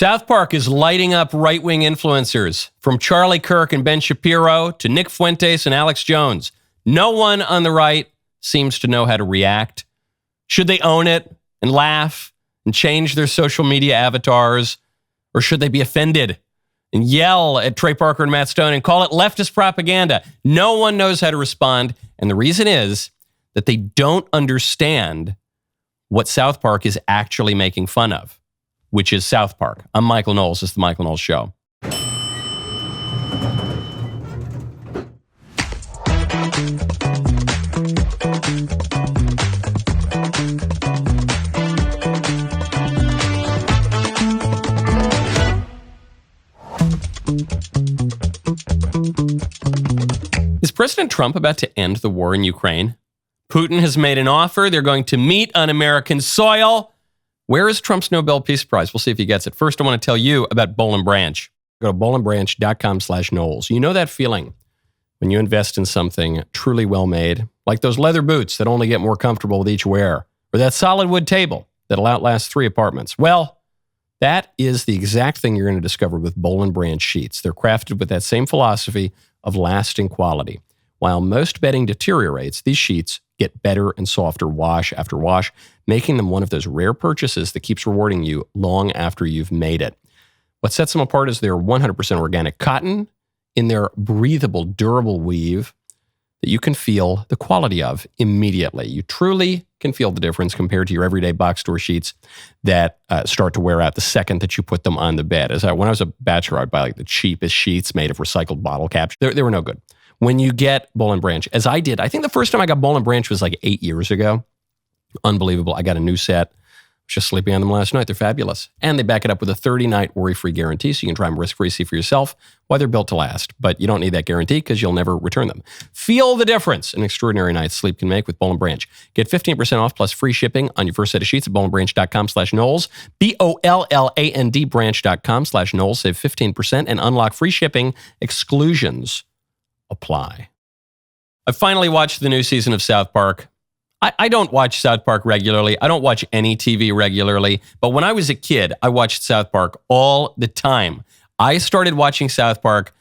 South Park is lighting up right-wing influencers, from Charlie Kirk and Ben Shapiro to Nick Fuentes and Alex Jones. No one on the right seems to know how to react. Should they own it and laugh and change their social media avatars? Or should they be offended and yell at Trey Parker and Matt Stone and call it leftist propaganda? No one knows how to respond. And the reason is that they don't understand what South Park is actually making fun of, which is South Park. I'm Michael Knowles. This is The Michael Knowles Show. Is President Trump about to end the war in Ukraine? Putin has made an offer. They're going to meet on American soil. Where is Trump's Nobel Peace Prize? We'll see if he gets it. First, I want to tell you about Boll & Branch. Go to bollandbranch.com/Knowles. You know that feeling when you invest in something truly well-made, like those leather boots that only get more comfortable with each wear, or that solid wood table that'll outlast 3 apartments. Well, that is the exact thing you're going to discover with Boll & Branch sheets. They're crafted with that same philosophy of lasting quality. While most bedding deteriorates, these sheets get better and softer wash after wash, making them one of those rare purchases that keeps rewarding you long after you've made it. What sets them apart is their 100% organic cotton in their breathable, durable weave that you can feel the quality of immediately. You truly can feel the difference compared to your everyday box store sheets that start to wear out the second that you put them on the bed. When I was a bachelor, I'd buy like the cheapest sheets made of recycled bottle caps. They were no good. When you get Boll & Branch, as I did, I think the first time I got Boll & Branch was like 8 years ago. Unbelievable. I got a new set. I was just sleeping on them last night. They're fabulous. And they back it up with a 30-night worry-free guarantee, so you can try them risk-free, see for yourself why they're built to last. But you don't need that guarantee because you'll never return them. Feel the difference an extraordinary night's sleep can make with Boll & Branch. Get 15% off plus free shipping on your first set of sheets at bollandbranch.com/Knowles. BOLLAND branch.com/Knowles. Save 15% and unlock free shipping. Exclusions apply. I finally watched the new season of South Park. I don't watch South Park regularly. I don't watch any TV regularly. But when I was a kid, I watched South Park all the time. I started watching South Park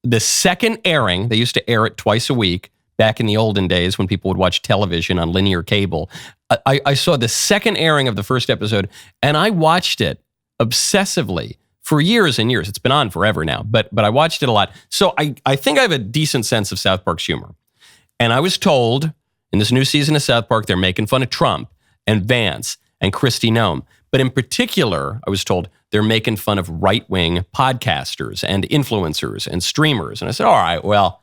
the second airing. They used to air it twice a week back in the olden days when people would watch television on linear cable. I saw the second airing of the first episode, and I watched it obsessively for years and years. It's been on forever now, but I watched it a lot. So I think I have a decent sense of South Park's humor. And I was told in this new season of South Park, they're making fun of Trump and Vance and Kristi Noem. But in particular, I was told they're making fun of right-wing podcasters and influencers and streamers. And I said, all right, well,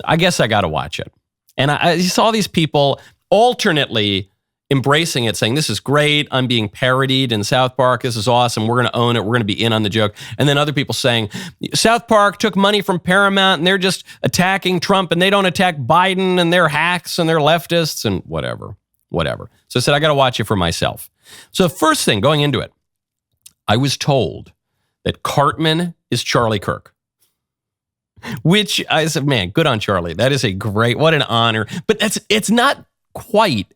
I guess I got to watch it. And I saw these people alternately embracing it, saying, this is great. I'm being parodied in South Park. This is awesome. We're going to own it. We're going to be in on the joke. And then other people saying, South Park took money from Paramount and they're just attacking Trump and they don't attack Biden and they're hacks and they're leftists and whatever. So I said, I got to watch it for myself. So first thing going into it, I was told that Cartman is Charlie Kirk, which I said, man, good on Charlie. That is what an honor. But it's not quite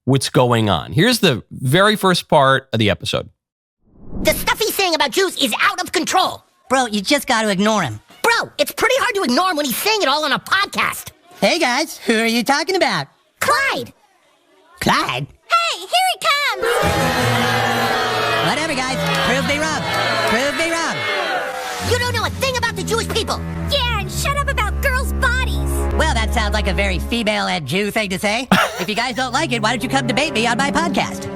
what's going on. Here's the very first part of the episode. The stuff he's saying about Jews is out of control. Bro, you just got to ignore him. Bro, it's pretty hard to ignore him when he's saying it all on a podcast. Hey guys, who are you talking about? Clyde. Clyde? Hey, here he comes. Whatever, guys. Prove me wrong. Prove me wrong. You don't know a thing about the Jewish people. Yeah, and shut up about girls' bodies. Well, that sounds like a very female-led Jew thing to say. If you guys don't like it, why don't you come debate me on my podcast?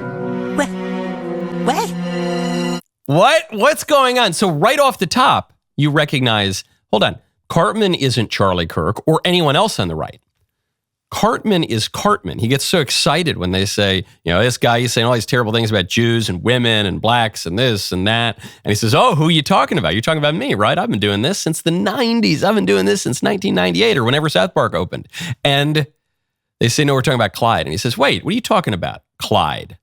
What? What's going on? So right off the top, you recognize, hold on, Cartman isn't Charlie Kirk or anyone else on the right. Cartman is Cartman. He gets so excited when they say, this guy, he's saying all these terrible things about Jews and women and blacks and this and that. And he says, oh, who are you talking about? You're talking about me, right? I've been doing this since the 90s. I've been doing this since 1998 or whenever South Park opened. And they say, no, we're talking about Clyde. And he says, wait, what are you talking about? Clyde.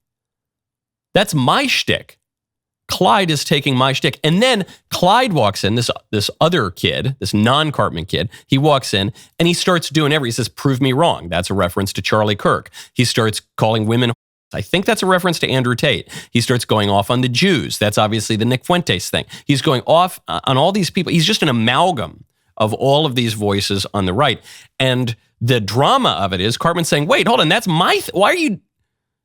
That's my shtick. Clyde is taking my shtick. And then Clyde walks in, this other kid, this non-Cartman kid. He walks in and he starts doing he says, prove me wrong. That's a reference to Charlie Kirk. He starts calling women I think that's a reference to Andrew Tate. He starts going off on the Jews. That's obviously the Nick Fuentes thing. He's going off on all these people. He's just an amalgam of all of these voices on the right. And the drama of it is Cartman saying, wait, hold on, that's my, why are you,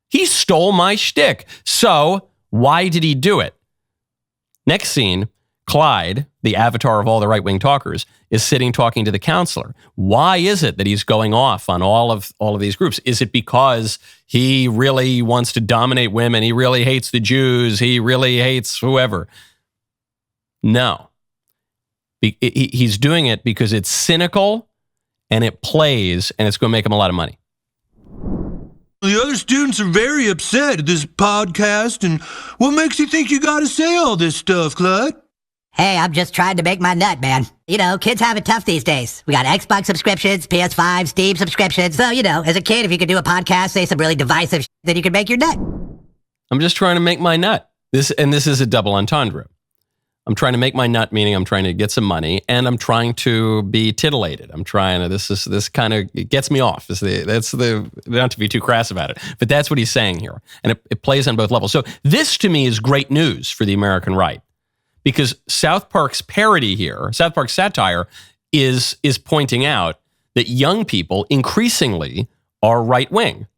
he stole my shtick. So why did he do it? Next scene, Clyde, the avatar of all the right-wing talkers, is sitting talking to the counselor. Why is it that he's going off on all of these groups? Is it because he really wants to dominate women? He really hates the Jews. He really hates whoever. No. He's doing it because it's cynical and it plays and it's going to make him a lot of money. The other students are very upset at this podcast, and what makes you think you gotta say all this stuff, Clyde? Hey, I'm just trying to make my nut, man. You know, kids have it tough these days. We got Xbox subscriptions, PS5, Steam subscriptions. So, you know, as a kid, if you could do a podcast, say some really divisive then you could make your nut. I'm just trying to make my nut. This is a double entendre. I'm trying to make my nut, meaning I'm trying to get some money, and I'm trying to be titillated. I'm trying to, this kind of, it gets me off. Not to be too crass about it, but that's what he's saying here. And it plays on both levels. So this to me is great news for the American right, because South Park's parody here, South Park's satire is pointing out that young people increasingly are right-wing.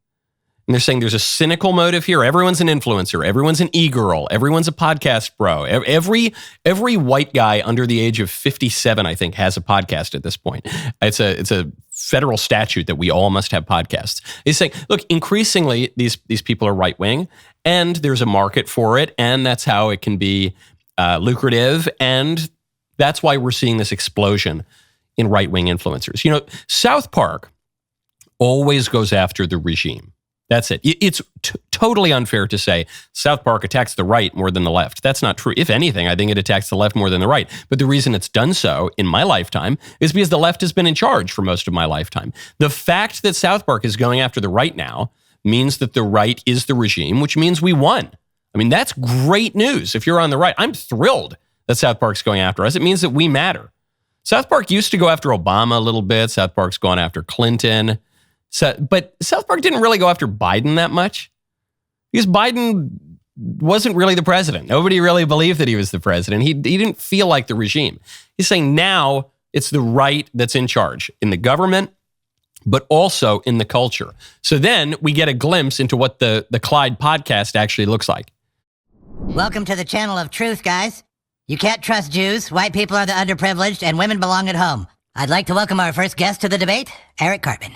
And they're saying there's a cynical motive here. Everyone's an influencer. Everyone's an e-girl. Everyone's a podcast bro. Every white guy under the age of 57, I think, has a podcast at this point. It's a federal statute that we all must have podcasts. He's saying, look, increasingly these people are right-wing, and there's a market for it, and that's how it can be lucrative, and that's why we're seeing this explosion in right-wing influencers. You know, South Park always goes after the regime. That's it. It's totally unfair to say South Park attacks the right more than the left. That's not true. If anything, I think it attacks the left more than the right. But the reason it's done so in my lifetime is because the left has been in charge for most of my lifetime. The fact that South Park is going after the right now means that the right is the regime, which means we won. I mean, that's great news. If you're on the right, I'm thrilled that South Park's going after us. It means that we matter. South Park used to go after Obama a little bit. South Park's gone after Clinton. But South Park didn't really go after Biden that much because Biden wasn't really the president. Nobody really believed that he was the president. He didn't feel like the regime. He's saying now it's the right that's in charge in the government, but also in the culture. So then we get a glimpse into what the Clyde podcast actually looks like. Welcome to the channel of truth, guys. You can't trust Jews, white people are the underprivileged, and women belong at home. I'd like to welcome our first guest to the debate, Eric Cartman.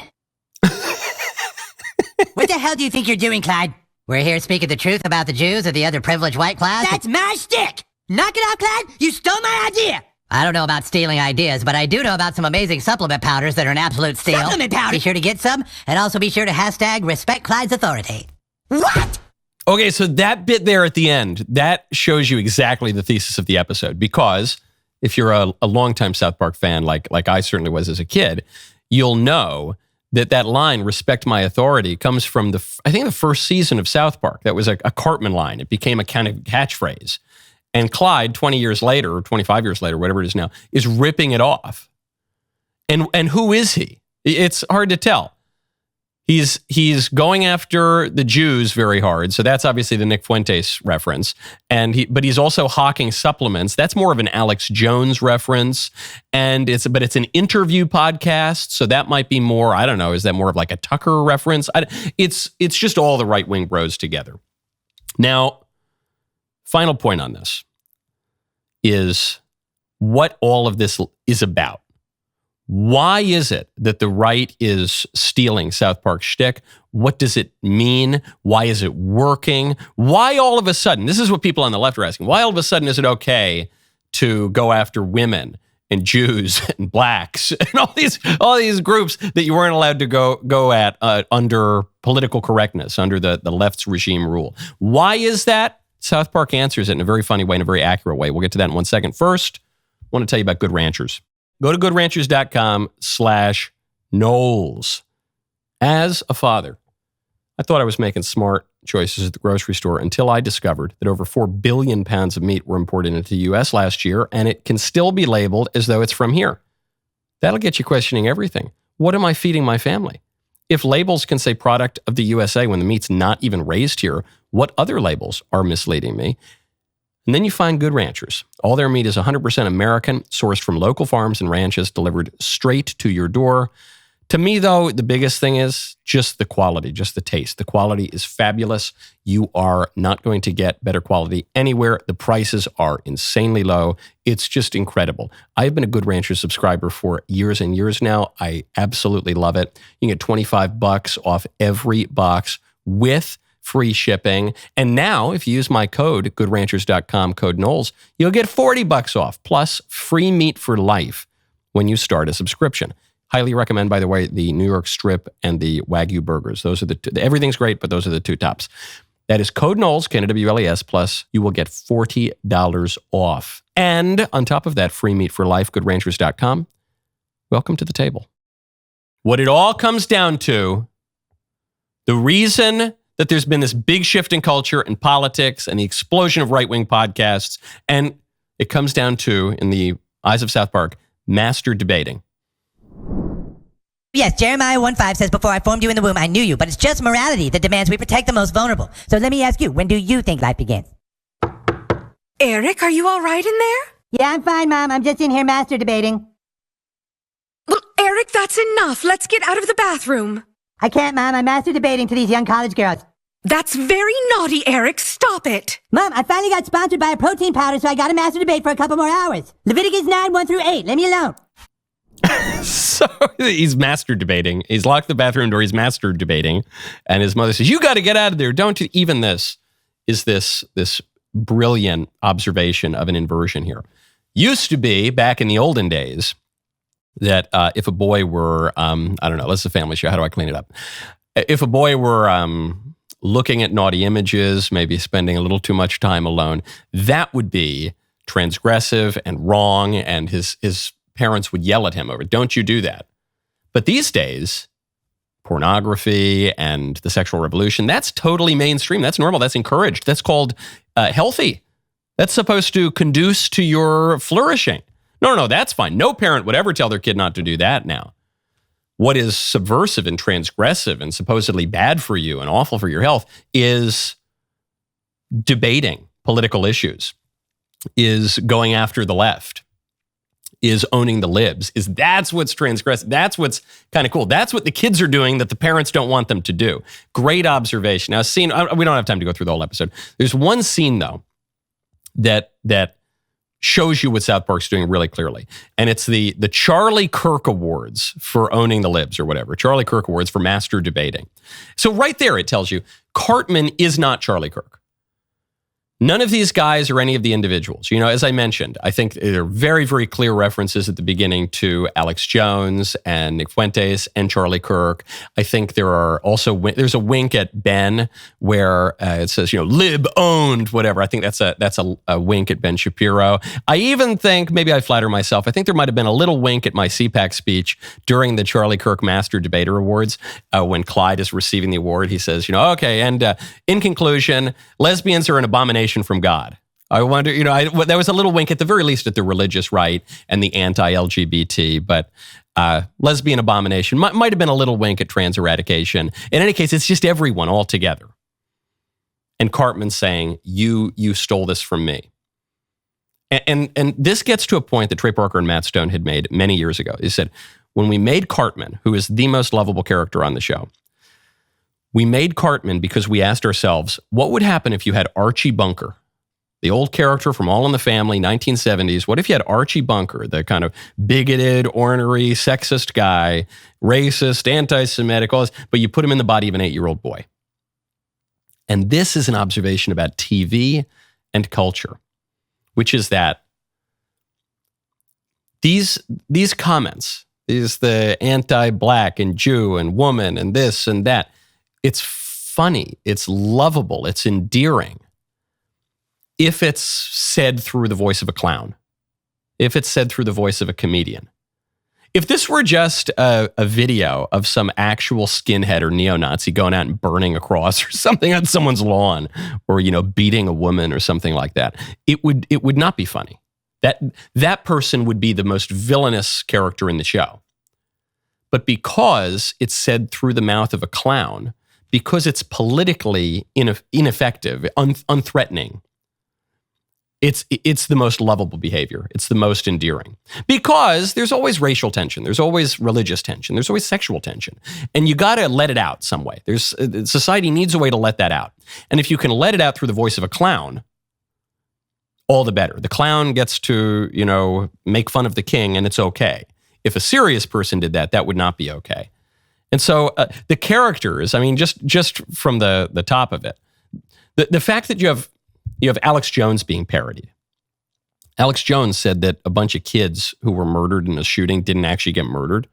What the hell do you think you're doing, Clyde? We're here speaking the truth about the Jews or the other privileged white class. That's my shtick! Knock it out, Clyde! You stole my idea! I don't know about stealing ideas, but I do know about some amazing supplement powders that are an absolute steal. Supplement powder? Be sure to get some, and also be sure to hashtag respect Clyde's authority. What? Okay, so that bit there at the end, that shows you exactly the thesis of the episode, because if you're a longtime South Park fan, like I certainly was as a kid, you'll know that line, respect my authority, comes from the first season of South Park. That was a Cartman line. It became a kind of catchphrase. And Clyde, 20 years later, or 25 years later, whatever it is now, is ripping it off. And who is he? It's hard to tell. He's going after the Jews very hard, so that's obviously the Nick Fuentes reference. But he's also hawking supplements. That's more of an Alex Jones reference, but it's an interview podcast, so that might be more. I don't know. Is that more of like a Tucker reference? It's just all the right wing bros together. Now, final point on this is what all of this is about. Why is it that the right is stealing South Park's shtick? What does it mean? Why is it working? Why all of a sudden, this is what people on the left are asking, why all of a sudden is it okay to go after women and Jews and blacks and all these groups that you weren't allowed to go at under political correctness, under the left's regime rule? Why is that? South Park answers it in a very funny way, in a very accurate way. We'll get to that in 1 second. First, I want to tell you about Good Ranchers. Go to goodranchers.com/Knowles. As a father, I thought I was making smart choices at the grocery store until I discovered that over 4 billion pounds of meat were imported into the U.S. last year, and it can still be labeled as though it's from here. That'll get you questioning everything. What am I feeding my family? If labels can say product of the USA when the meat's not even raised here, what other labels are misleading me? And then you find Good Ranchers. All their meat is 100% American, sourced from local farms and ranches, delivered straight to your door. To me, though, the biggest thing is just the quality, just the taste. The quality is fabulous. You are not going to get better quality anywhere. The prices are insanely low. It's just incredible. I've been a Good Rancher subscriber for years and years now. I absolutely love it. You can get $25 off every box with free shipping. And now, if you use my code, goodranchers.com, code Knowles, you'll get $40 off, plus free meat for life when you start a subscription. Highly recommend, by the way, the New York strip and the Wagyu burgers. Those are the two. Everything's great, but those are the two tops. That is code Knowles, Knowles, plus you will get $40 off. And on top of that, free meat for life, goodranchers.com. Welcome to the table. What it all comes down to, the reason that there's been this big shift in culture and politics and the explosion of right-wing podcasts, and it comes down to, in the eyes of South Park, master debating. Yes, Jeremiah 1:5 says, before I formed you in the womb, I knew you. But it's just morality that demands we protect the most vulnerable. So let me ask you, when do you think life begins? Eric, are you all right in there? Yeah, I'm fine, Mom. I'm just in here master debating. Well, Eric, that's enough. Let's get out of the bathroom. I can't, Mom. I'm master debating to these young college girls. That's very naughty, Eric. Stop it. Mom, I finally got sponsored by a protein powder, so I got to master debate for a couple more hours. Leviticus 9:1-8. Let me alone. So he's master debating. He's locked the bathroom door. He's master debating. And his mother says, you got to get out of there. Don't you? Even this is this brilliant observation of an inversion here. Used to be, back in the olden days, that if a boy were, I don't know, this is a family show. How do I clean it up? If a boy were looking at naughty images, maybe spending a little too much time alone, that would be transgressive and wrong, and his parents would yell at him over, don't you do that. But these days, pornography and the sexual revolution, that's totally mainstream. That's normal. That's encouraged. That's called healthy. That's supposed to conduce to your flourishing. No, that's fine. No parent would ever tell their kid not to do that now. What is subversive and transgressive and supposedly bad for you and awful for your health is debating political issues, is going after the left, is owning the libs, that's what's transgressive. That's what's kind of cool. That's what the kids are doing that the parents don't want them to do. Great observation. Now, we don't have time to go through the whole episode. There's one scene, though, that shows you what South Park's doing really clearly. And it's the Charlie Kirk Awards for owning the libs or whatever. Charlie Kirk Awards for master debating. So right there, it tells you Cartman is not Charlie Kirk. None of these guys are any of the individuals. You know, as I mentioned, I think there are very, very clear references at the beginning to Alex Jones and Nick Fuentes and Charlie Kirk. I think there's a wink at Ben where it says, lib owned, whatever. I think that's a wink at Ben Shapiro. I even think, maybe I flatter myself, I think there might have been a little wink at my CPAC speech during the Charlie Kirk Master Debater Awards when Clyde is receiving the award. He says, okay, and in conclusion, lesbians are an abomination from God. I wonder, there was a little wink at the very least at the religious right and the anti-LGBT, but lesbian abomination might have been a little wink at trans eradication. In any case, it's just everyone all together. And Cartman saying, you stole this from me. And this gets to a point that Trey Parker and Matt Stone had made many years ago. He said, when we made Cartman, who is the most lovable character on the show, we made Cartman because we asked ourselves, what would happen if you had Archie Bunker, the old character from All in the Family, 1970s? What if you had Archie Bunker, the kind of bigoted, ornery, sexist guy, racist, anti-Semitic, all this, but you put him in the body of an 8-year-old boy? And this is an observation about TV and culture, which is that these comments, the anti-black and Jew and woman and this and that, it's funny, it's lovable, it's endearing if it's said through the voice of a clown, if it's said through the voice of a comedian. If this were just a video of some actual skinhead or neo-Nazi going out and burning a cross or something on someone's lawn or, beating a woman or something like that, it would not be funny. That person would be the most villainous character in the show. but because it's said through the mouth of a clown, because it's politically ineffective, unthreatening, it's the most lovable behavior. It's the most endearing. Because there's always racial tension. There's always religious tension. There's always sexual tension. And you got to let it out some way. Society needs a way to let that out. And if you can let it out through the voice of a clown, all the better. The clown gets to, make fun of the king, and it's okay. If a serious person did that, that would not be okay. And so the characters, just from the top of it, the fact that you have Alex Jones being parodied. Alex Jones said that a bunch of kids who were murdered in a shooting didn't actually get murdered.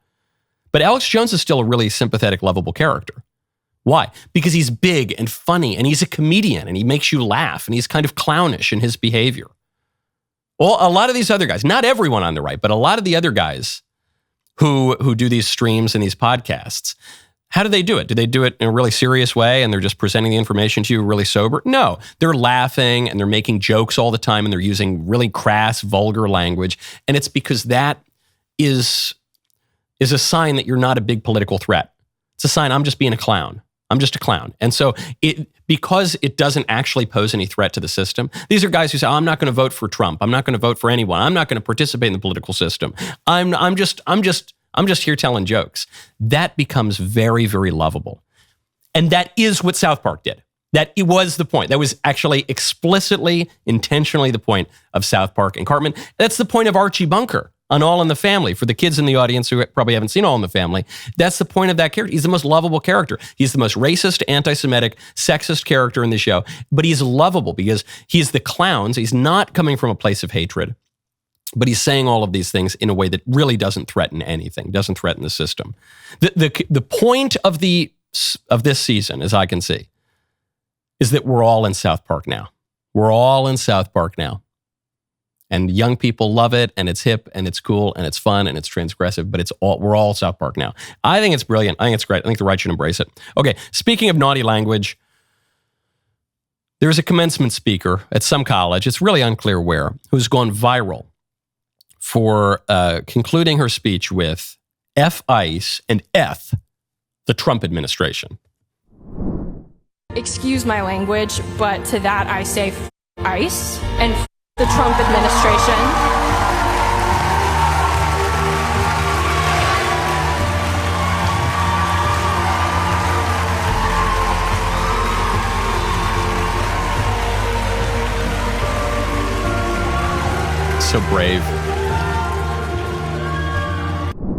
But Alex Jones is still a really sympathetic, lovable character. Why? Because he's big and funny, and he's a comedian, and he makes you laugh, and he's kind of clownish in his behavior. Well, a lot of these other guys, not everyone on the right, but a lot of the other guys who do these streams and these podcasts, how do they do it? Do they do it in a really serious way and they're just presenting the information to you really sober? No, they're laughing and they're making jokes all the time and they're using really crass, vulgar language. And it's because that is a sign that you're not a big political threat. It's a sign I'm just being a clown. I'm just a clown. And so because it doesn't actually pose any threat to the system, these are guys who say, I'm not going to vote for Trump. I'm not going to vote for anyone. I'm not going to participate in the political system. I'm just here telling jokes. That becomes very, very lovable. And that is what South Park did. That it was the point. That was actually explicitly, intentionally the point of South Park and Cartman. That's the point of Archie Bunker on All in the Family. For the kids in the audience who probably haven't seen All in the Family, that's the point of that character. He's the most lovable character. He's the most racist, anti-Semitic, sexist character in the show. But he's lovable because he's the clowns. He's not coming from a place of hatred. But he's saying all of these things in a way that really doesn't threaten anything, doesn't threaten the system. The point of this season, as I can see, is that we're all in South Park now. We're all in South Park now. And young people love it, and it's hip, and it's cool, and it's fun, and it's transgressive, but we're all South Park now. I think it's brilliant. I think it's great. I think the right should embrace it. Okay, speaking of naughty language, there's a commencement speaker at some college, it's really unclear where, who's gone viral for concluding her speech with F ICE and F the Trump administration. Excuse my language, but to that I say F ICE and F the Trump administration. So brave.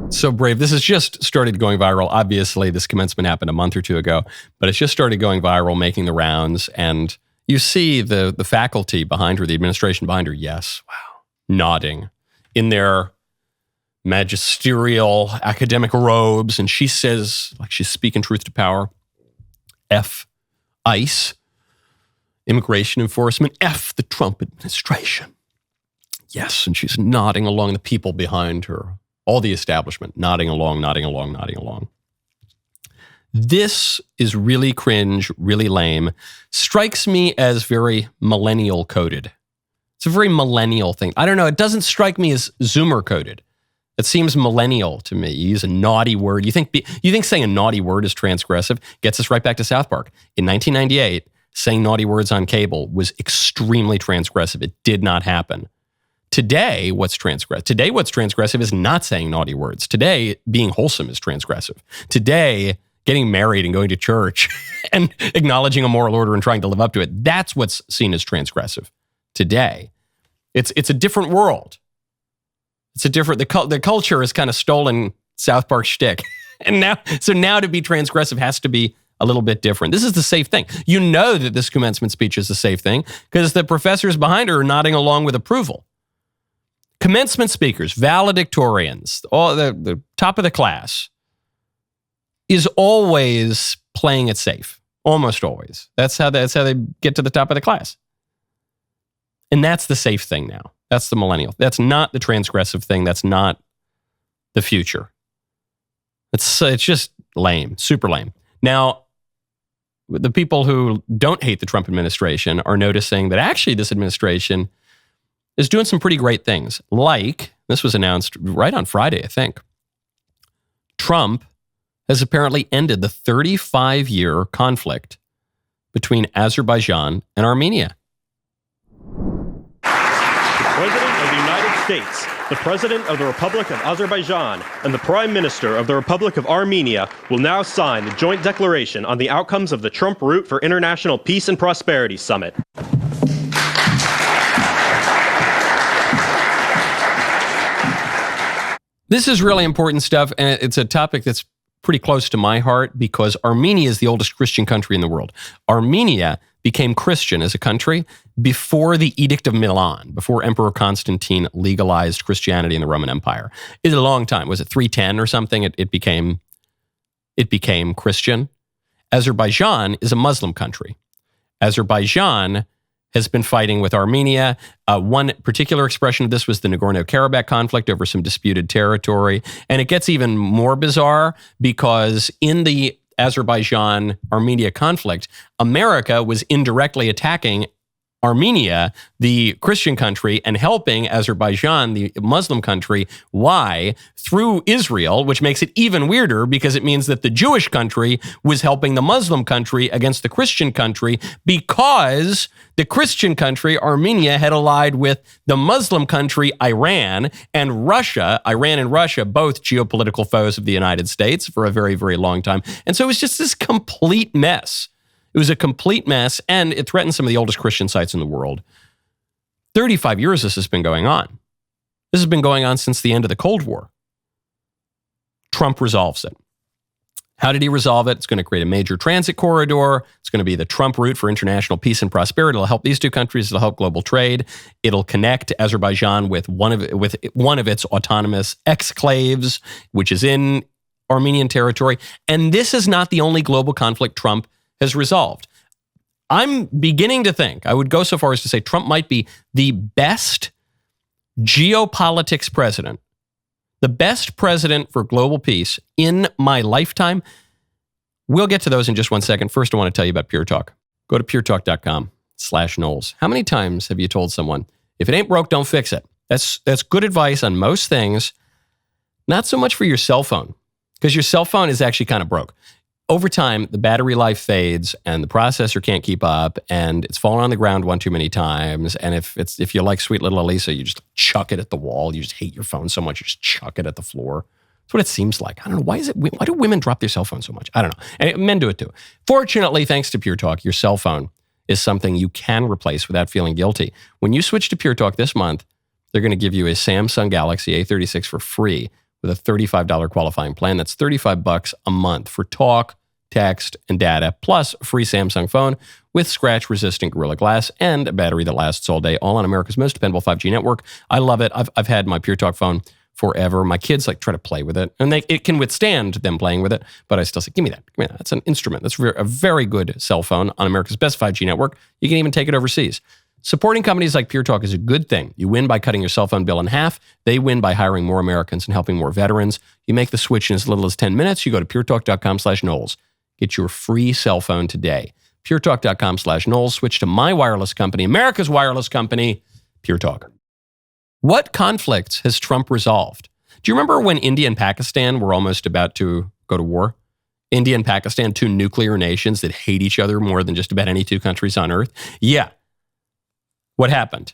So brave. This has just started going viral. Obviously, this commencement happened a month or two ago, but it's just started going viral, making the rounds. And you see the faculty behind her, the administration behind her, yes, wow, nodding in their magisterial academic robes. And she says, like she's speaking truth to power, F ICE, immigration enforcement, F the Trump administration. Yes, and she's nodding along, the people behind her, all the establishment, nodding along, nodding along, nodding along. This is really cringe, really lame. Strikes me as very millennial coded. It's a very millennial thing. I don't know. It doesn't strike me as Zoomer coded. It seems millennial to me. You use a naughty word. You think saying a naughty word is transgressive? Gets us right back to South Park. In 1998, saying naughty words on cable was extremely transgressive. It did not happen. Today, what's transgressive is not saying naughty words. Today, being wholesome is transgressive. Today, getting married and going to church and acknowledging a moral order and trying to live up to it, that's what's seen as transgressive today. It's a different world. The culture has kind of stolen South Park shtick. And now to be transgressive has to be a little bit different. This is the safe thing. You know that this commencement speech is the safe thing because the professors behind her are nodding along with approval. Commencement speakers, valedictorians, all the top of the class, is always playing it safe. Almost always. That's how they get to the top of the class. And that's the safe thing now. That's the millennial. That's not the transgressive thing. That's not the future. It's just lame, super lame. Now, the people who don't hate the Trump administration are noticing that actually this administration is doing some pretty great things. Like, this was announced right on Friday, I think. Trump has apparently ended the 35-year conflict between Azerbaijan and Armenia. President of the United States, the President of the Republic of Azerbaijan, and the Prime Minister of the Republic of Armenia will now sign the joint declaration on the outcomes of the Trump Route for International Peace and Prosperity Summit. This is really important stuff, and it's a topic that's pretty close to my heart because Armenia is the oldest Christian country in the world. Armenia became Christian as a country before the Edict of Milan, before Emperor Constantine legalized Christianity in the Roman Empire. It's a long time. Was it 310 or something? It became Christian. Azerbaijan is a Muslim country. Azerbaijan has been fighting with Armenia. One particular expression of this was the Nagorno-Karabakh conflict over some disputed territory. And it gets even more bizarre because in the Azerbaijan-Armenia conflict, America was indirectly attacking Armenia, the Christian country, and helping Azerbaijan, the Muslim country. Why? Through Israel, which makes it even weirder because it means that the Jewish country was helping the Muslim country against the Christian country because the Christian country, Armenia, had allied with the Muslim country, Iran, and Russia. Iran and Russia, both geopolitical foes of the United States for a very, very long time. And so it was just this complete mess. It was a complete mess, and it threatened some of the oldest Christian sites in the world. 35 years this has been going on. This has been going on since the end of the Cold War. Trump resolves it. How did he resolve it? It's going to create a major transit corridor. It's going to be the Trump route for international peace and prosperity. It'll help these two countries. It'll help global trade. It'll connect Azerbaijan with one of its autonomous exclaves, which is in Armenian territory. And this is not the only global conflict Trump has resolved. I'm beginning to think, I would go so far as to say Trump might be the best geopolitics president, the best president for global peace in my lifetime. We'll get to those in just 1 second. First, I want to tell you about Pure Talk. Go to puretalk.com/Knowles. How many times have you told someone, if it ain't broke, don't fix it? That's good advice on most things, not so much for your cell phone, because your cell phone is actually kind of broke. Over time, the battery life fades and the processor can't keep up and it's fallen on the ground one too many times. And if you like sweet little Elisa, you just chuck it at the wall. You just hate your phone so much, you just chuck it at the floor. That's what it seems like. I don't know. Why do women drop their cell phone so much? I don't know. And men do it too. Fortunately, thanks to Pure Talk, your cell phone is something you can replace without feeling guilty. When you switch to Pure Talk this month, they're going to give you a Samsung Galaxy A36 for free with a $35 qualifying plan. That's $35 a month for talk, text, and data, plus a free Samsung phone with scratch-resistant Gorilla Glass and a battery that lasts all day, all on America's most dependable 5G network. I love it. I've had my Pure Talk phone forever. My kids try to play with it, and it can withstand them playing with it, but I still say, give me that. It's an instrument. That's a very good cell phone on America's best 5G network. You can even take it overseas. Supporting companies like Pure Talk is a good thing. You win by cutting your cell phone bill in half. They win by hiring more Americans and helping more veterans. You make the switch in as little as 10 minutes. You go to puretalk.com/Knowles. Get your free cell phone today. puretalk.com/Knowles. Switch to my wireless company, America's wireless company, Pure Talk. What conflicts has Trump resolved? Do you remember when India and Pakistan were almost about to go to war? India and Pakistan, two nuclear nations that hate each other more than just about any two countries on earth. Yeah. What happened?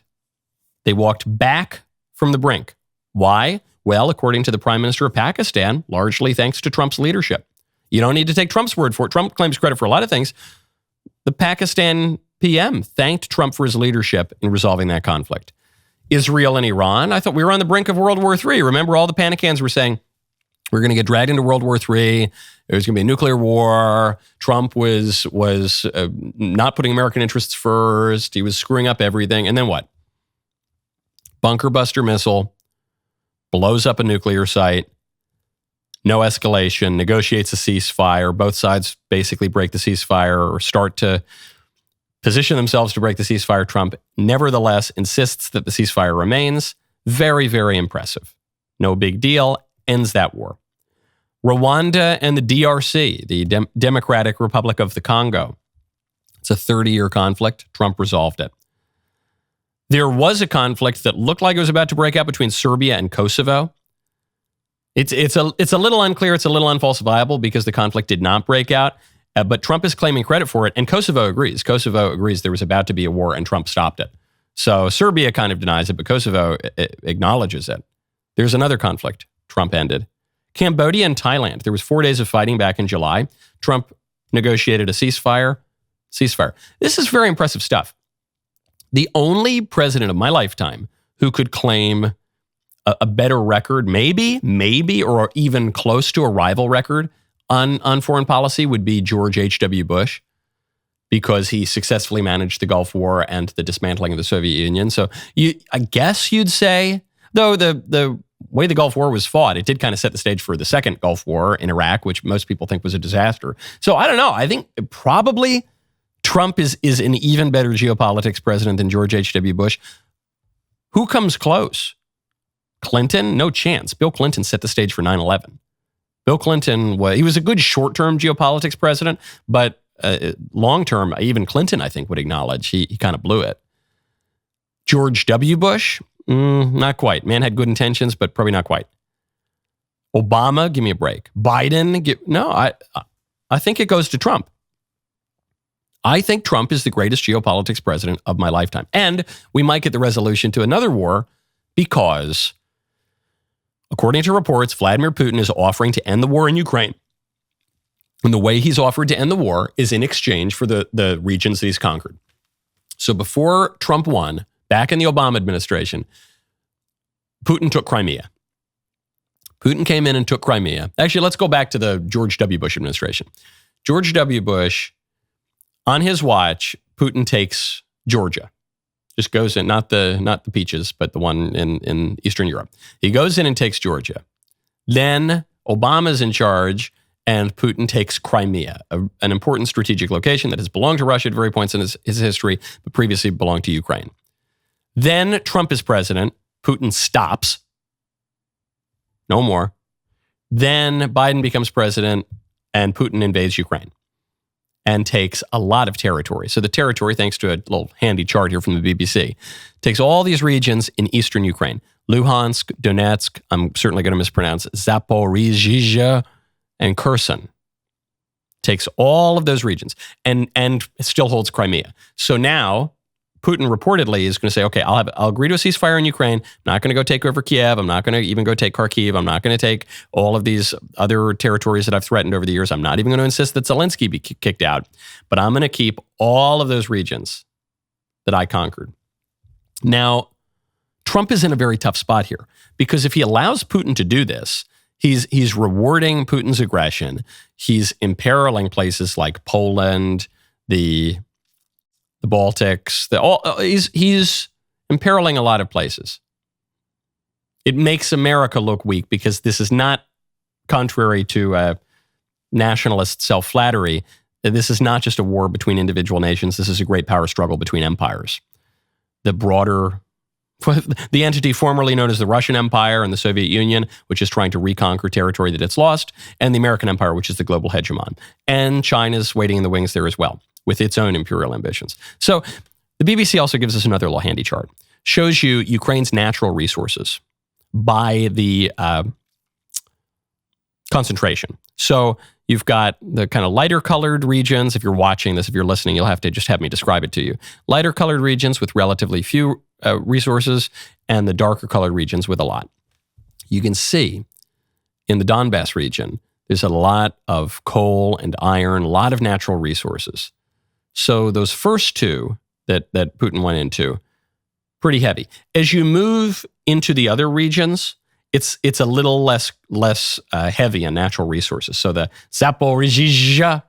They walked back from the brink. Why? Well, according to the Prime Minister of Pakistan, largely thanks to Trump's leadership. You don't need to take Trump's word for it. Trump claims credit for a lot of things. The Pakistan PM thanked Trump for his leadership in resolving that conflict. Israel and Iran, I thought we were on the brink of World War III. Remember, all the panicans were saying, we're going to get dragged into World War III. There's going to be a nuclear war. Trump was not putting American interests first. He was screwing up everything. And then what? Bunker buster missile, blows up a nuclear site, no escalation, negotiates a ceasefire. Both sides basically break the ceasefire or start to position themselves to break the ceasefire. Trump nevertheless insists that the ceasefire remains. Very, very impressive. No big deal. Ends that war. Rwanda and the DRC, the Democratic Republic of the Congo. It's a 30-year conflict. Trump resolved it. There was a conflict that looked like it was about to break out between Serbia and Kosovo. It's a little unclear. It's a little unfalsifiable because the conflict did not break out. But Trump is claiming credit for it, and Kosovo agrees. Kosovo agrees there was about to be a war, and Trump stopped it. So Serbia kind of denies it, but Kosovo acknowledges it. There's another conflict Trump ended. Cambodia and Thailand. There was 4 days of fighting back in July. Trump negotiated a ceasefire. This is very impressive stuff. The only president of my lifetime who could claim a better record, maybe, or even close to a rival record on foreign policy would be George H.W. Bush, because he successfully managed the Gulf War and the dismantling of the Soviet Union. So I guess you'd say, though the way the Gulf War was fought, it did kind of set the stage for the second Gulf War in Iraq, which most people think was a disaster. So I don't know. I think probably Trump is an even better geopolitics president than George H.W. Bush. Who comes close? Clinton? No chance. Bill Clinton set the stage for 9/11. Bill Clinton, he was a good short-term geopolitics president, but long-term, even Clinton, I think, would acknowledge he kind of blew it. George W. Bush? Not quite. Man had good intentions, but probably not quite. Obama? Give me a break. Biden? I think it goes to Trump. I think Trump is the greatest geopolitics president of my lifetime. And we might get the resolution to another war because, according to reports, Vladimir Putin is offering to end the war in Ukraine. And the way he's offered to end the war is in exchange for the regions that he's conquered. So before Trump won, back in the Obama administration, Putin took Crimea. Putin came in and took Crimea. Actually, let's go back to the George W. Bush administration. George W. Bush, on his watch, Putin takes Georgia. Just goes in, not the peaches, but the one in Eastern Europe. He goes in and takes Georgia. Then Obama's in charge, and Putin takes Crimea, an important strategic location that has belonged to Russia at various points in his history, but previously belonged to Ukraine. Then Trump is president. Putin stops. No more. Then Biden becomes president, and Putin invades Ukraine and takes a lot of territory. So the territory, thanks to a little handy chart here from the BBC, takes all these regions in eastern Ukraine. Luhansk, Donetsk, I'm certainly going to mispronounce, Zaporizhzhia, and Kherson. Takes all of those regions and still holds Crimea. So now Putin reportedly is going to say, okay, I'll agree to a ceasefire in Ukraine. I'm not going to go take over Kiev. I'm not going to even go take Kharkiv. I'm not going to take all of these other territories that I've threatened over the years. I'm not even going to insist that Zelensky be kicked out. But I'm going to keep all of those regions that I conquered. Now, Trump is in a very tough spot here because if he allows Putin to do this, he's rewarding Putin's aggression. He's imperiling places like Poland, the Baltics, he's imperiling a lot of places. It makes America look weak because this is not, contrary to nationalist self-flattery, this is not just a war between individual nations. This is a great power struggle between empires. The entity formerly known as the Russian Empire and the Soviet Union, which is trying to reconquer territory that it's lost, and the American Empire, which is the global hegemon. And China's waiting in the wings there as well, with its own imperial ambitions. So the BBC also gives us another little handy chart. Shows you Ukraine's natural resources by the concentration. So you've got the kind of lighter colored regions. If you're watching this, if you're listening, you'll have to just have me describe it to you. Lighter colored regions with relatively few resources, and the darker colored regions with a lot. You can see in the Donbass region, there's a lot of coal and iron, a lot of natural resources. So those first two that Putin went into, pretty heavy. As you move into the other regions, it's a little less heavy on natural resources. So the Zaporizhzhia,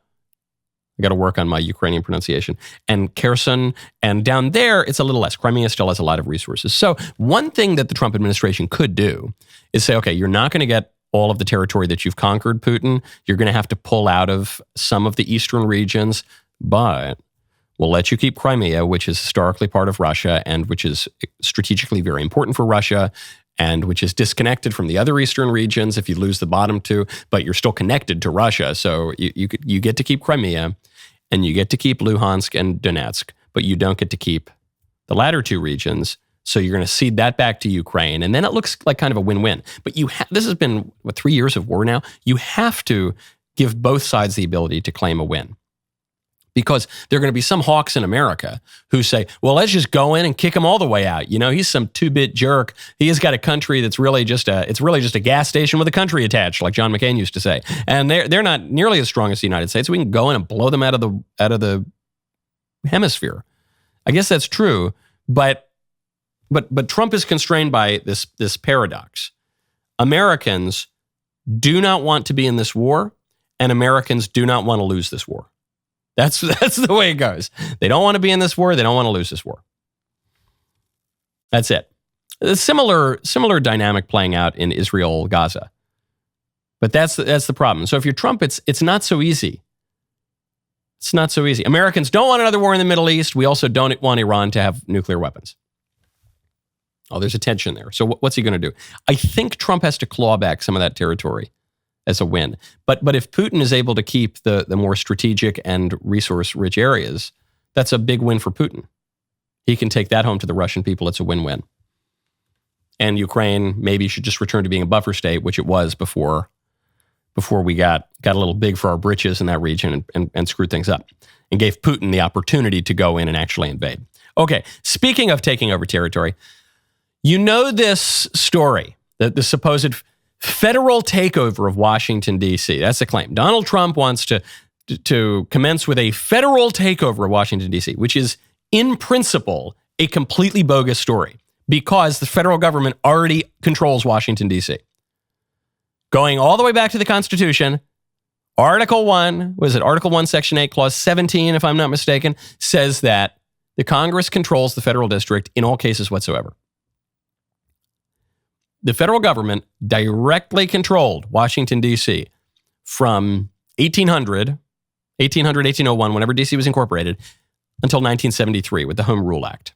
I got to work on my Ukrainian pronunciation, and Kherson, and down there, it's a little less. Crimea still has a lot of resources. So one thing that the Trump administration could do is say, okay, you're not going to get all of the territory that you've conquered, Putin. You're going to have to pull out of some of the eastern regions, but we'll let you keep Crimea, which is historically part of Russia and which is strategically very important for Russia and which is disconnected from the other eastern regions if you lose the bottom two, but you're still connected to Russia. So you get to keep Crimea and you get to keep Luhansk and Donetsk, but you don't get to keep the latter two regions So you're going to cede that back to Ukraine, and then it looks like kind of a win-win. But this has been, 3 years of war now? You have to give both sides the ability to claim a win. Because there are going to be some hawks in America who say, well, let's just go in and kick him all the way out. He's some two-bit jerk. He has got a country that's really just a gas station with a country attached, like John McCain used to say. And they're not nearly as strong as the United States. We can go in and blow them out of the hemisphere. I guess that's true, but Trump is constrained by this paradox. Americans do not want to be in this war, and Americans do not want to lose this war. That's the way it goes. They don't want to be in this war. They don't want to lose this war. That's it. A similar dynamic playing out in Israel, Gaza. But that's the problem. So if you're Trump, it's not so easy. It's not so easy. Americans don't want another war in the Middle East. We also don't want Iran to have nuclear weapons. Oh, there's a tension there. So what's he going to do? I think Trump has to claw back some of that territory as a win. But if Putin is able to keep the more strategic and resource-rich areas, that's a big win for Putin. He can take that home to the Russian people. It's a win-win. And Ukraine maybe should just return to being a buffer state, which it was before we got a little big for our britches in that region and screwed things up and gave Putin the opportunity to go in and actually invade. Okay, speaking of taking over territory, this story, the supposed federal takeover of Washington, D.C. That's the claim. Donald Trump wants to commence with a federal takeover of Washington, D.C., which is, in principle, a completely bogus story because the federal government already controls Washington, D.C. Going all the way back to the Constitution, Article 1, Article 1, Section 8, Clause 17, if I'm not mistaken, says that the Congress controls the federal district in all cases whatsoever. The federal government directly controlled Washington, D.C. from 1800, 1801, whenever D.C. was incorporated, until 1973 with the Home Rule Act.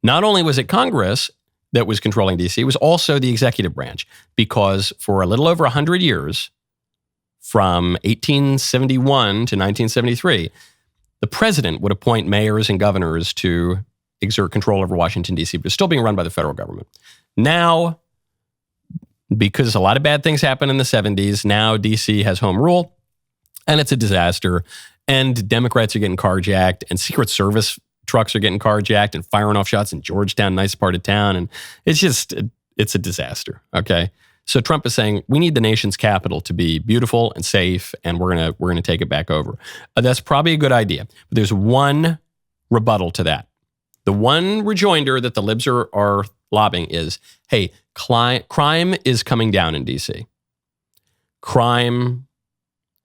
Not only was it Congress that was controlling D.C., it was also the executive branch, because for a little over 100 years, from 1871 to 1973, the president would appoint mayors and governors to exert control over Washington, D.C., but it's still being run by the federal government. Now, because a lot of bad things happened in the 70s, now D.C. has home rule, and it's a disaster, and Democrats are getting carjacked, and Secret Service trucks are getting carjacked and firing off shots in Georgetown, nice part of town, and it's a disaster, okay? So Trump is saying, we need the nation's capital to be beautiful and safe, and we're gonna take it back over. That's probably a good idea, but there's one rebuttal to that. The one rejoinder that the libs are lobbying is, hey, crime is coming down in D.C. Crime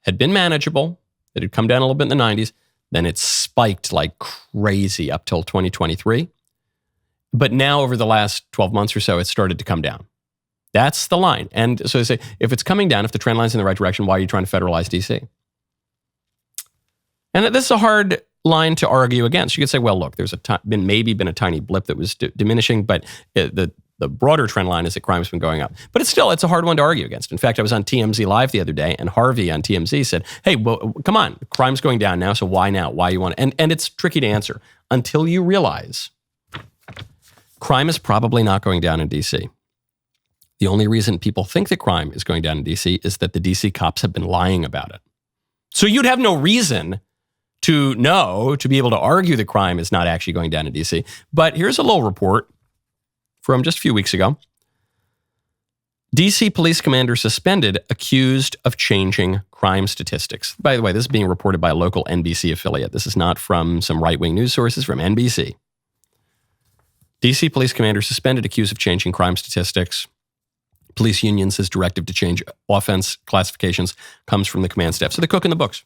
had been manageable. It had come down a little bit in the 90s. Then it spiked like crazy up till 2023. But now over the last 12 months or so, it started to come down. That's the line. And so they say, if it's coming down, if the trend line's in the right direction, why are you trying to federalize D.C.? And this is a hard line to argue against. You could say, well, look, there's been a tiny blip that was diminishing, but the broader trend line is that crime's been going up. But it's a hard one to argue against. In fact, I was on TMZ Live the other day, and Harvey on TMZ said, hey, well, come on, crime's going down now, so why now? Why you want it? And it's tricky to answer until you realize crime is probably not going down in D.C. The only reason people think that crime is going down in D.C. is that the D.C. cops have been lying about it. So you'd have no reason to be able to argue that crime is not actually going down in D.C. But here's a little report from just a few weeks ago. D.C. police commander suspended, accused of changing crime statistics. By the way, this is being reported by a local NBC affiliate. This is not from some right-wing news sources, from NBC. D.C. police commander suspended, accused of changing crime statistics. Police union says directive to change offense classifications comes from the command staff. So they're cooking the books.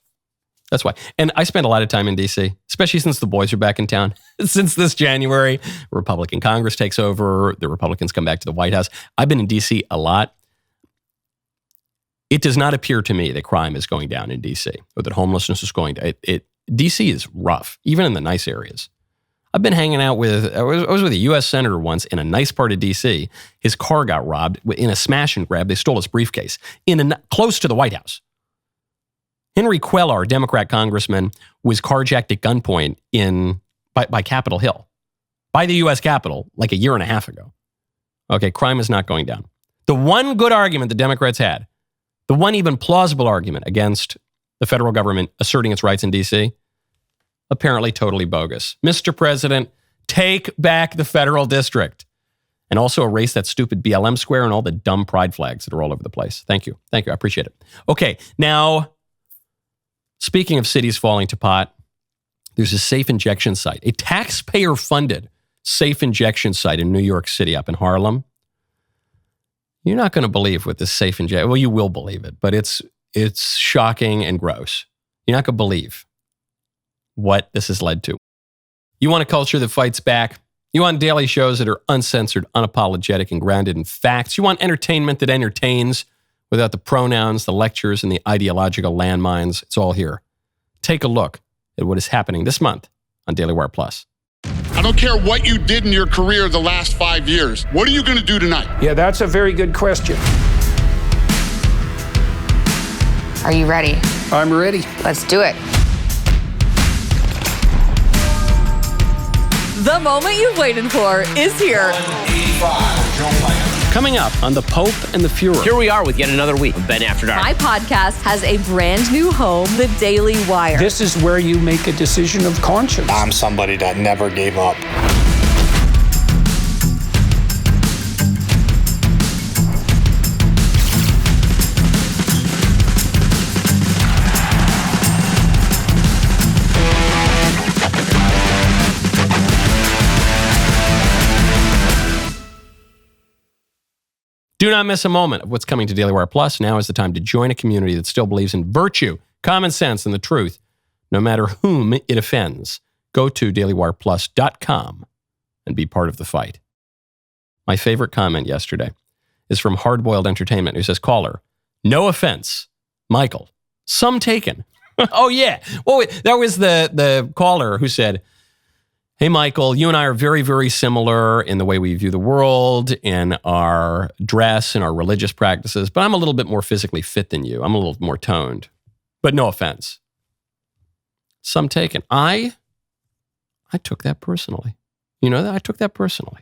That's why. And I spend a lot of time in D.C., especially since the boys are back in town. Since this January, Republican Congress takes over. The Republicans come back to the White House. I've been in D.C. a lot. It does not appear to me that crime is going down in D.C. or that homelessness is going down. D.C. is rough, even in the nice areas. I've been hanging out I was with a U.S. senator once in a nice part of D.C. His car got robbed in a smash and grab. They stole his briefcase close to the White House. Henry Cuellar, Democrat congressman, was carjacked at gunpoint by Capitol Hill. by the U.S. Capitol like a year and a half ago. Okay, crime is not going down. The one good argument the Democrats had, the one even plausible argument against the federal government asserting its rights in D.C., apparently totally bogus. Mr. President, take back the federal district and also erase that stupid BLM square and all the dumb pride flags that are all over the place. Thank you. Thank you. I appreciate it. Okay, now, speaking of cities falling to pot, there's a safe injection site, a taxpayer-funded safe injection site in New York City up in Harlem. You're not going to believe what this safe injection, well, you will believe it, but it's shocking and gross. You're not going to believe what this has led to. You want a culture that fights back. You want daily shows that are uncensored, unapologetic, and grounded in facts. You want entertainment that entertains without the pronouns, the lectures, and the ideological landmines. It's all here. Take a look at what is happening this month on DailyWire Plus. I don't care what you did in your career the last 5 years. What are you going to do tonight? Yeah, that's a very good question. Are you ready? I'm ready. Let's do it. The moment you've waited for is here. Coming up on The Pope and the Fuhrer. Here we are with yet another week of Ben After Dark. My podcast has a brand new home, the Daily Wire. This is where you make a decision of conscience. I'm somebody that never gave up. Do not miss a moment of what's coming to DailyWire Plus. Now is the time to join a community that still believes in virtue, common sense, and the truth, no matter whom it offends. Go to dailywireplus.com and be part of the fight. My favorite comment yesterday is from Hardboiled Entertainment, who says, caller, no offense, Michael, some taken. Oh, yeah. Well, that was the caller who said, hey, Michael, you and I are very, very similar in the way we view the world, in our dress, and our religious practices, but I'm a little bit more physically fit than you. I'm a little more toned, but no offense. Some taken. I took that personally. You know that? I took that personally.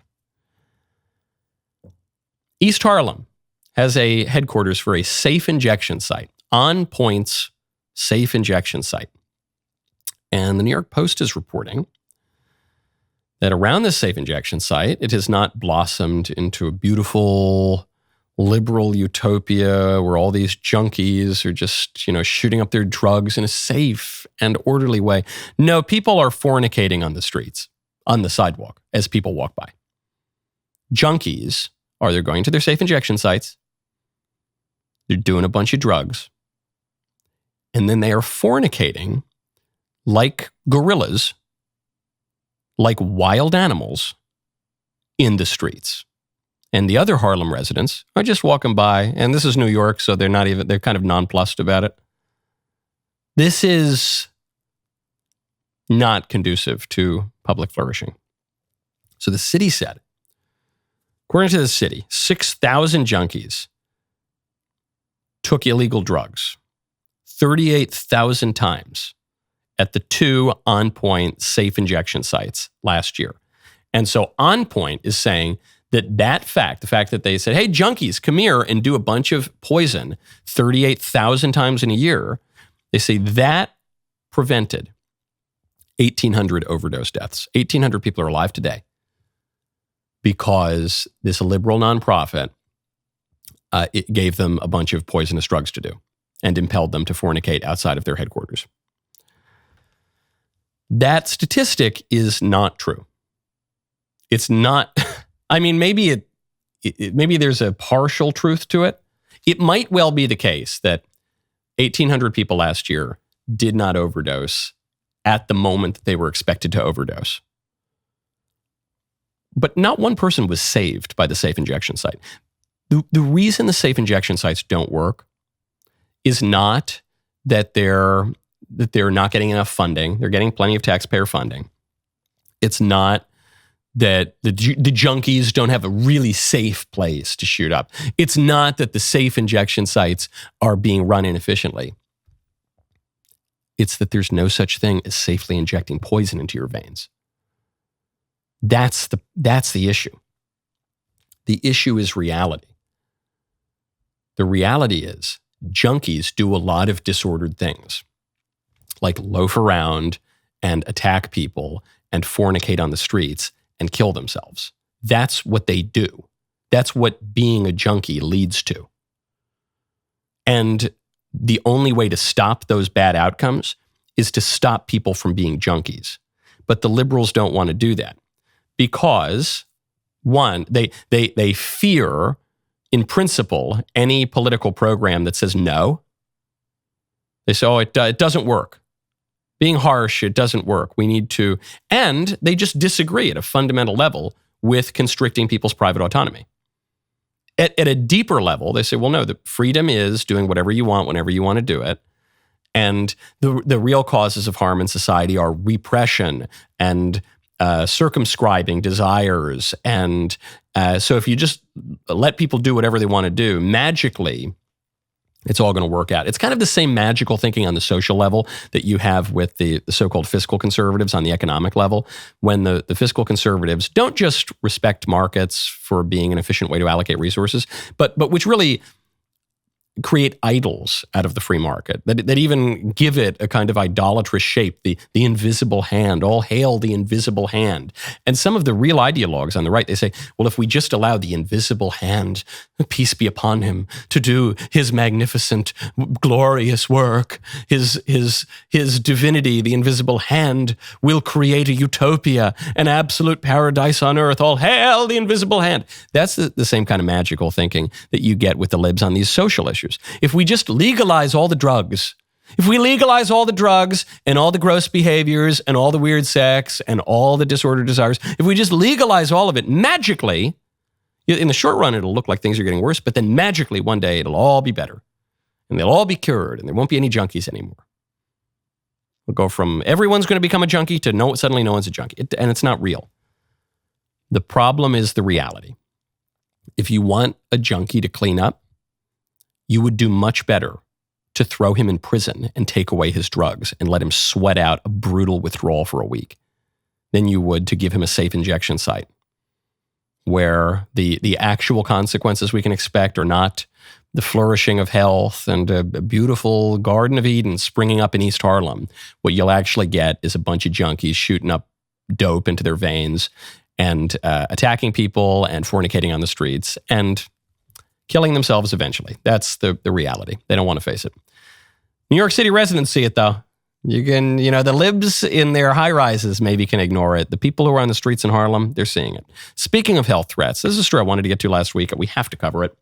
East Harlem has a headquarters for a safe injection site, On Point's safe injection site. And the New York Post is reporting that around this safe injection site, it has not blossomed into a beautiful liberal utopia where all these junkies are just, shooting up their drugs in a safe and orderly way. No, people are fornicating on the streets, on the sidewalk, as people walk by. Junkies they're going to their safe injection sites, they're doing a bunch of drugs, and then they are fornicating like gorillas, like wild animals in the streets. And the other Harlem residents are just walking by, and this is New York, so they're kind of nonplussed about it. This is not conducive to public flourishing. So the city said, according to the city, 6,000 junkies took illegal drugs 38,000 times at the 2 On Point safe injection sites last year. And so On Point is saying that fact, the fact that they said, hey, junkies, come here and do a bunch of poison 38,000 times in a year, they say that prevented 1,800 overdose deaths. 1,800 people are alive today because this liberal nonprofit, it gave them a bunch of poisonous drugs to do and impelled them to fornicate outside of their headquarters. That statistic is not true. It's not, maybe maybe there's a partial truth to it. It might well be the case that 1,800 people last year did not overdose at the moment that they were expected to overdose. But not one person was saved by the safe injection site. The reason the safe injection sites don't work is not that they're not getting enough funding. They're getting plenty of taxpayer funding. It's not that the junkies don't have a really safe place to shoot up. It's not that the safe injection sites are being run inefficiently. It's that there's no such thing as safely injecting poison into your veins. That's the issue. The issue is reality. The reality is junkies do a lot of disordered things, like loaf around and attack people and fornicate on the streets and kill themselves. That's what they do. That's what being a junkie leads to. And the only way to stop those bad outcomes is to stop people from being junkies. But the liberals don't want to do that because, one, they fear, in principle, any political program that says no. They say, oh, it doesn't work. Being harsh, it doesn't work. We need to, and they just disagree at a fundamental level with constricting people's private autonomy. At a deeper level, they say, well, no, the freedom is doing whatever you want, whenever you want to do it. And the real causes of harm in society are repression and circumscribing desires. And so if you just let people do whatever they want to do, magically, it's all going to work out. It's kind of the same magical thinking on the social level that you have with the so-called fiscal conservatives on the economic level, when the fiscal conservatives don't just respect markets for being an efficient way to allocate resources, but which really create idols out of the free market, that even give it a kind of idolatrous shape, the invisible hand. All hail the invisible hand. And some of the real ideologues on the right, they say, well, if we just allow the invisible hand, peace be upon him, to do his magnificent, glorious work, his divinity, the invisible hand, will create a utopia, an absolute paradise on earth. All hail the invisible hand. That's the same kind of magical thinking that you get with the libs on these social issues. If we just legalize all the drugs, if we legalize all the drugs and all the gross behaviors and all the weird sex and all the disordered desires, if we just legalize all of it, magically, in the short run, it'll look like things are getting worse, but then magically one day it'll all be better and they'll all be cured and there won't be any junkies anymore. We'll go from everyone's going to become a junkie to suddenly no one's a junkie. And it's not real. The problem is the reality. If you want a junkie to clean up, you would do much better to throw him in prison and take away his drugs and let him sweat out a brutal withdrawal for a week than you would to give him a safe injection site where the actual consequences we can expect are not the flourishing of health and a beautiful Garden of Eden springing up in East Harlem. What you'll actually get is a bunch of junkies shooting up dope into their veins and attacking people and fornicating on the streets and killing themselves eventually. That's the reality. They don't want to face it. New York City residents see it, though. You can, the libs in their high-rises maybe can ignore it. The people who are on the streets in Harlem, they're seeing it. Speaking of health threats, this is a story I wanted to get to last week. We have to cover it.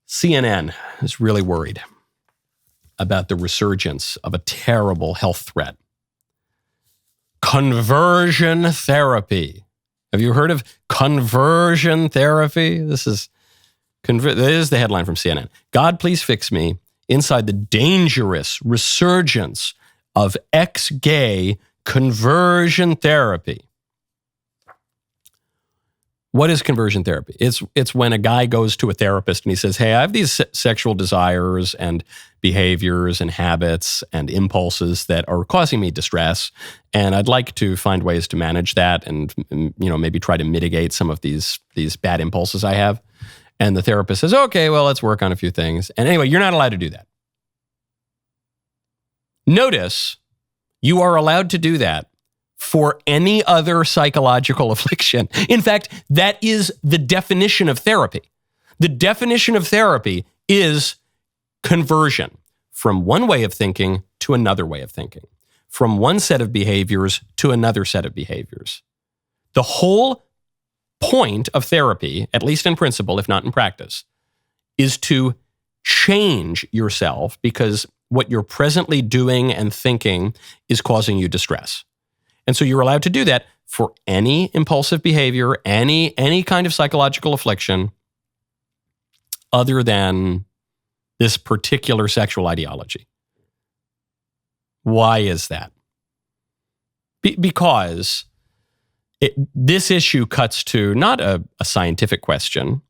CNN is really worried about the resurgence of a terrible health threat. Conversion therapy. Have you heard of conversion therapy? This is the headline from CNN. God, please fix me inside the dangerous resurgence of ex-gay conversion therapy. What is conversion therapy? It's when a guy goes to a therapist and he says, hey, I have these sexual desires and behaviors and habits and impulses that are causing me distress, and I'd like to find ways to manage that and maybe try to mitigate some of these bad impulses I have. And the therapist says, okay, well, let's work on a few things. And anyway, you're not allowed to do that. Notice, you are allowed to do that for any other psychological affliction. In fact, that is the definition of therapy. The definition of therapy is conversion from one way of thinking to another way of thinking, from one set of behaviors to another set of behaviors. The whole point of therapy, at least in principle, if not in practice, is to change yourself because what you're presently doing and thinking is causing you distress. And so you're allowed to do that for any impulsive behavior, any kind of psychological affliction other than this particular sexual ideology. Why is that? Because this issue cuts to not a scientific question,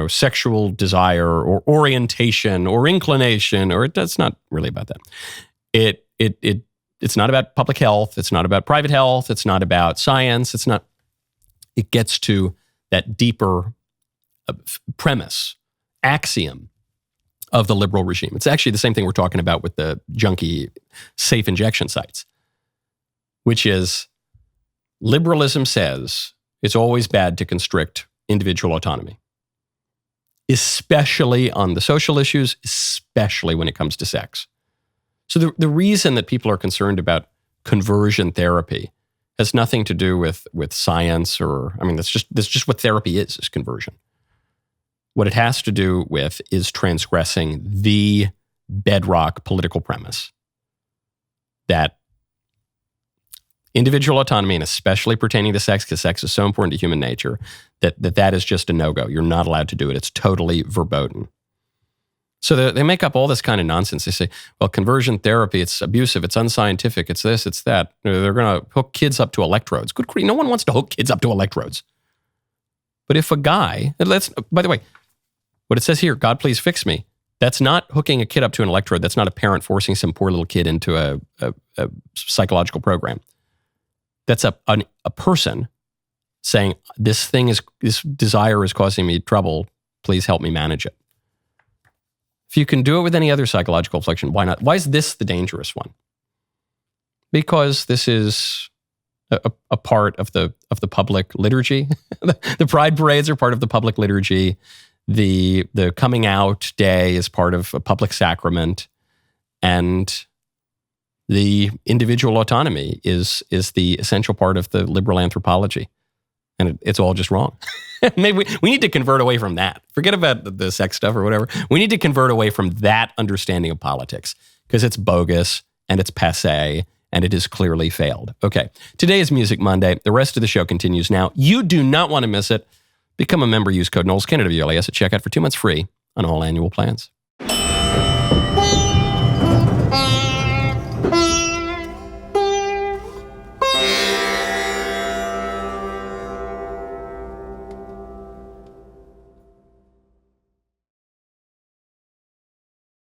sexual desire or orientation or inclination, or it's not really about that. It's not about public health. It's not about private health. It's not about science. It's not it gets to that deeper premise, axiom of the liberal regime. It's actually the same thing we're talking about with the junky safe injection sites, which is liberalism says it's always bad to constrict individual autonomy, especially on the social issues, especially when it comes to sex. So the reason that people are concerned about conversion therapy has nothing to do with science that's just what therapy is conversion. What it has to do with is transgressing the bedrock political premise that individual autonomy, and especially pertaining to sex, because sex is so important to human nature, that is just a no-go. You're not allowed to do it. It's totally verboten. So they make up all this kind of nonsense. They say, well, conversion therapy, it's abusive, it's unscientific, it's this, it's that. They're going to hook kids up to electrodes. Good grief, no one wants to hook kids up to electrodes. But if a guy, by the way, what it says here, God, please fix me. That's not hooking a kid up to an electrode. That's not a parent forcing some poor little kid into a psychological program. That's a person saying, this desire is causing me trouble. Please help me manage it. If you can do it with any other psychological affliction, why not? Why is this the dangerous one? Because this is a part of the public liturgy. The pride parades are part of the public liturgy. The coming out day is part of a public sacrament, and the individual autonomy is the essential part of the liberal anthropology. And it's all just wrong. Maybe we need to convert away from that. Forget about the sex stuff or whatever. We need to convert away from that understanding of politics because it's bogus and it's passé and it has clearly failed. Okay, today is Music Monday. The rest of the show continues now. You do not want to miss it. Become a member. Use code Knowles, Canada, WLAS at checkout for 2 months free on all annual plans.